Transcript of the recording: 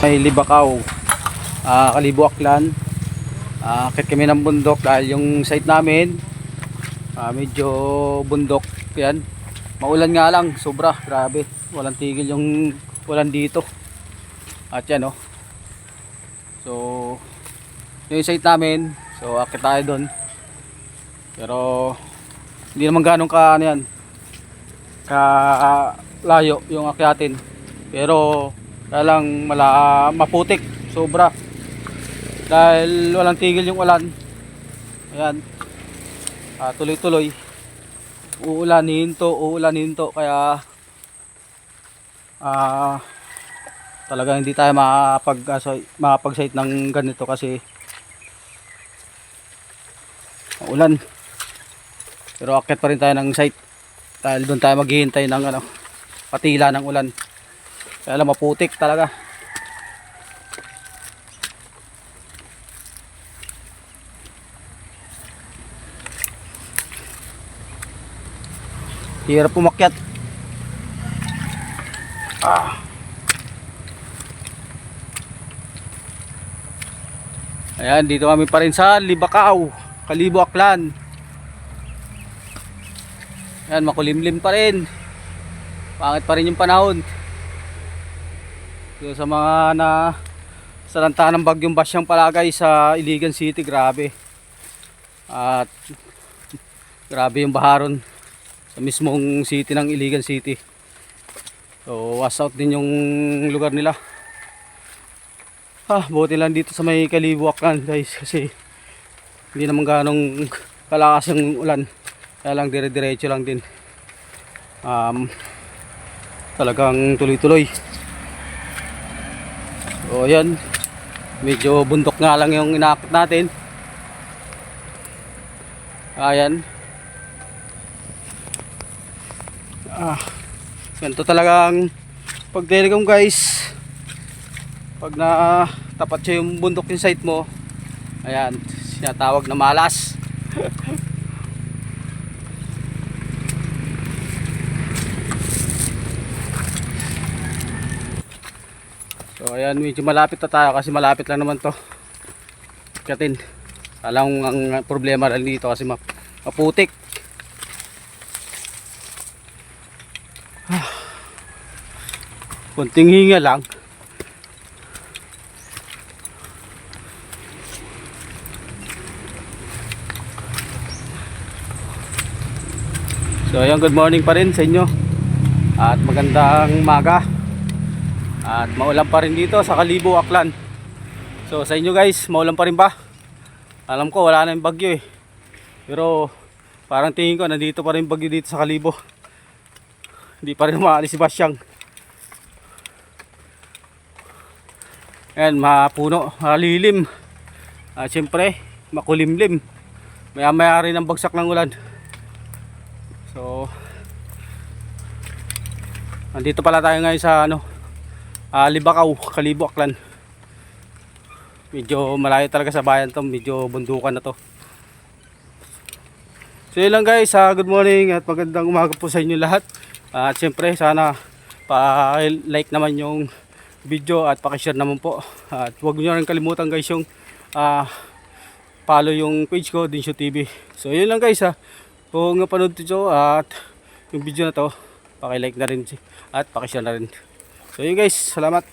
May Libakaw, Kalibo Aklan. Akit kami ng bundok dahil yung site namin medyo bundok yan. Maulan nga lang, sobra, grabe. Walang tigil yung ulan dito. At yan oh. So yung site namin, so akit tayo doon. Pero hindi naman ganun ka ano yan, ka layo yung akyatin. Pero kaya lang maputik, sobra. Dahil walang tigil yung ulan. Ayan. Tuloy-tuloy. Uulanin to kaya talaga hindi tayo makapag-site ng ganito kasi ulan. Pero akit pa rin tayo ng site dahil doon tayo maghihintay ng patila ng ulan. Kaya lang maputik talaga. Hirap umakyat. Ayan, dito kami pa rin sa Libakaw, Kalibo Aklan. Ayan, makulimlim pa rin. Pangit pa rin yung panahon. So, sa mga salanta ng bagyong Basyang palagay sa Iligan City, grabe. At grabe yung baharon sa mismong city ng Iligan City. So wash out din yung lugar nila. Buti lang dito sa may Kalibo Aklan guys, kasi hindi naman ganong kalakas yung ulan. Kaya lang dire-diretso lang din. Talagang tuloy-tuloy. So yan, medyo bundok nga lang yung inaakit natin. Ayan. Ganito talagang pag-telecom guys. Pag tapat siya yung bundok yung site mo, ayan, sinatawag na malas. So ayan, medyo malapit na tayo kasi malapit lang naman to katin. Alam ang problema lang dito kasi maputik. Kunting hinga lang. So ayan, good morning pa rin sa inyo. At magandang umaga. At maulan pa rin dito sa Kalibo Aklan. So sa inyo guys, maulan pa rin ba? Alam ko wala na yung bagyo eh. Pero parang tingin ko nandito pa rin bagyo dito sa Kalibo. Hindi pa rin umaalis si Basyang. Ayan, mapuno, malilim. At syempre makulimlim. Maya rin ang bagsak ng ulan. So nandito pala tayo ngayon sa Libakaw, Kalibo Aklan. Medyo malayo talaga sa bayan to, medyo bundukan na to. So yun lang guys, good morning at magandang umaga po sa inyo lahat. At syempre sana pa-like naman yung video at paki-share naman po. At huwag niyo rin kalimutan guys yung follow yung page ko, Dinsyo TV. So yun lang guys kung napanood nyo at yung video na to, paki-like na rin at paki-share na rin. So yun guys, salamat.